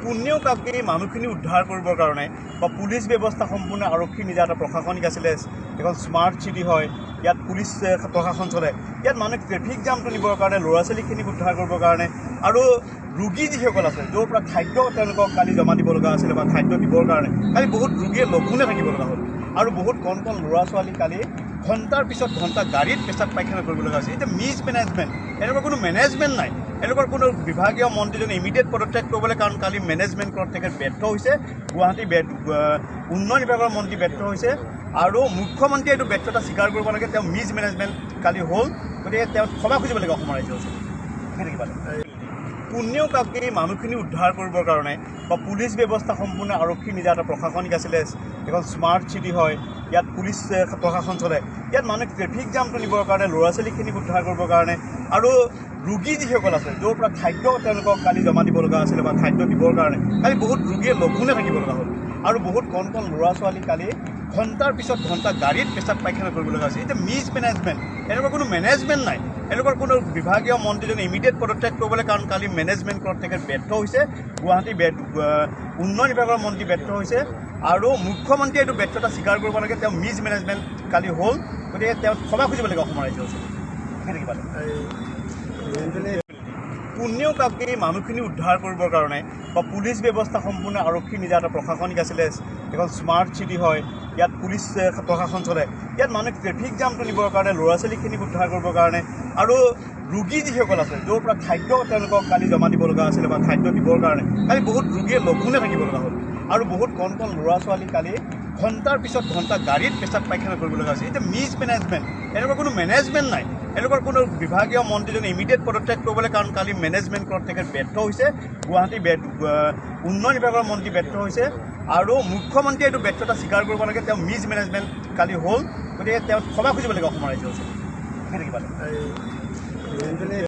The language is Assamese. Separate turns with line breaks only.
পুণ্যও কাকি মানুহখিনি উদ্ধাৰ কৰিবৰ কাৰণে বা পুলিচ ব্যৱস্থা সম্পূৰ্ণ আৰক্ষী নিজা এটা প্ৰশাসনিক আছিলে এখন স্মাৰ্ট চিটি হয় ইয়াত পুলিচ প্ৰশাসন চলে ইয়াত মানুহ ট্ৰেফিক জামটো নিবৰ কাৰণে ল'ৰা ছোৱালীখিনিক উদ্ধাৰ কৰিবৰ কাৰণে আৰু ৰোগী যিসকল আছে য'ৰ পৰা খাদ্য তেওঁলোকক কালি জমা দিব লগা আছিলে বা খাদ্য দিবৰ কাৰণে কালি বহুত ৰোগীয়ে লঘোণে থাকিব লগা হ'ল আৰু বহুত কণ কণ ল'ৰা ছোৱালী কালি ঘণ্টাৰ পিছত ঘণ্টা গাড়ীত পেচাব পায়খানা কৰিব লগা হৈছে এতিয়া মিছমেনেজমেণ্ট এনেকুৱা কোনো মেনেজমেণ্ট নাই এনেকুৱা কোনো বিভাগীয় মন্ত্ৰীজনে ইমিডিয়েট পদত্যাগ কৰিবলৈ কাৰণ কালি মেনেজমেণ্ট কৰাত তেখেত ব্যৰ্থ হৈছে গুৱাহাটী উন্নয়ন বিভাগৰ মন্ত্ৰী ব্যৰ্থ হৈছে আৰু মুখ্যমন্ত্ৰীয়ে এইটো ব্যৰ্থতা স্বীকাৰ কৰিব লাগে তেওঁ মিছমেনেজমেণ্ট কালি হ'ল গতিকে তেওঁ ক্ষমা খুজিব লাগে অসমৰ ৰাইজৰ ওচৰত পুণ্যও কাকি মানুহখিনি উদ্ধাৰ কৰিবৰ কাৰণে বা পুলিচ ব্যৱস্থা সম্পূৰ্ণ আৰক্ষী নিজা এটা প্ৰশাসনিক আছিলে এখন স্মাৰ্ট চিটি হয় ইয়াত পুলিচ প্ৰশাসন চলে ইয়াত মানুহ ট্ৰেফিক জামটো নিবৰ কাৰণে ল'ৰা ছোৱালীখিনিক উদ্ধাৰ কৰিবৰ কাৰণে আৰু ৰোগী যিসকল আছে য'ৰ পৰা খাদ্য তেওঁলোকক কালি জমা দিব লগা আছিলে বা খাদ্য দিবৰ কাৰণে কালি বহুত ৰোগীয়ে লঘোণে থাকিব লগা হ'ল আৰু বহুত কণ কণ ল'ৰা ছোৱালী কালি ঘণ্টাৰ পিছত ঘণ্টা গাড়ীত পেচাব পায়খানা কৰিব লগা হৈছে এতিয়া মিছমেনেজমেণ্ট এনেকুৱা কোনো মেনেজমেণ্ট নাই এনেকুৱা কোনো বিভাগীয় মন্ত্ৰীজনে ইমিডিয়েট পদত্যাগ কৰিবলৈ কাৰণ কালি মেনেজমেণ্ট কৰাত তেখেত ব্যৰ্থ হৈছে গুৱাহাটী উন্নয়ন বিভাগৰ মন্ত্ৰী ব্যৰ্থ হৈছে আৰু মুখ্যমন্ত্ৰীয়ে এইটো ব্যৰ্থতা স্বীকাৰ কৰিব লাগে তেওঁ মিছমেনেজমেণ্ট কালি হ'ল গতিকে তেওঁ ক্ষমা খুজিব লাগে অসমৰ ৰাইজৰ ওচৰত পুণ্যও কাকি মানুহখিনি উদ্ধাৰ কৰিবৰ কাৰণে বা পুলিচ ব্যৱস্থা সম্পূৰ্ণ আৰক্ষী নিজা এটা প্ৰশাসনিক আছিলে এখন স্মাৰ্ট চিটি হয় ইয়াত পুলিচ প্ৰশাসন চলে ইয়াত মানুহ ট্ৰেফিক জামটো নিবৰ কাৰণে ল'ৰা ছোৱালীখিনিক উদ্ধাৰ কৰিবৰ কাৰণে আৰু ৰোগী যিসকল আছে য'ৰ পৰা খাদ্য তেওঁলোকক কালি জমা দিব লগা আছিলে বা খাদ্য দিবৰ কাৰণে কালি বহুত ৰোগীয়ে লঘোণে থাকিব লগা হ'ল আৰু বহুত কণ কণ ল'ৰা ছোৱালী কালি ঘণ্টাৰ পিছত ঘণ্টা গাড়ীত পেচাব পায়খানা কৰিব লগা হৈছে এতিয়া মিছমেনেজমেণ্ট এনেকুৱা কোনো মেনেজমেণ্ট নাই এনেকুৱা কোনো বিভাগীয় মন্ত্ৰীজনে ইমিডিয়েট পদত্যাগ কৰিবলৈ কাৰণ কালি মেনেজমেণ্ট কৰাত তেখেত ব্যৰ্থ হৈছে গুৱাহাটী উন্নয়ন বিভাগৰ মন্ত্ৰী ব্যৰ্থ হৈছে আৰু মুখ্যমন্ত্ৰীয়ে এইটো ব্যৰ্থতা স্বীকাৰ কৰিব লাগে তেওঁ মিছমেনেজমেণ্ট কালি হ'ল গতিকে তেওঁ ক্ষমা খুজিব লাগে অসমৰ ৰাইজৰ ওচৰত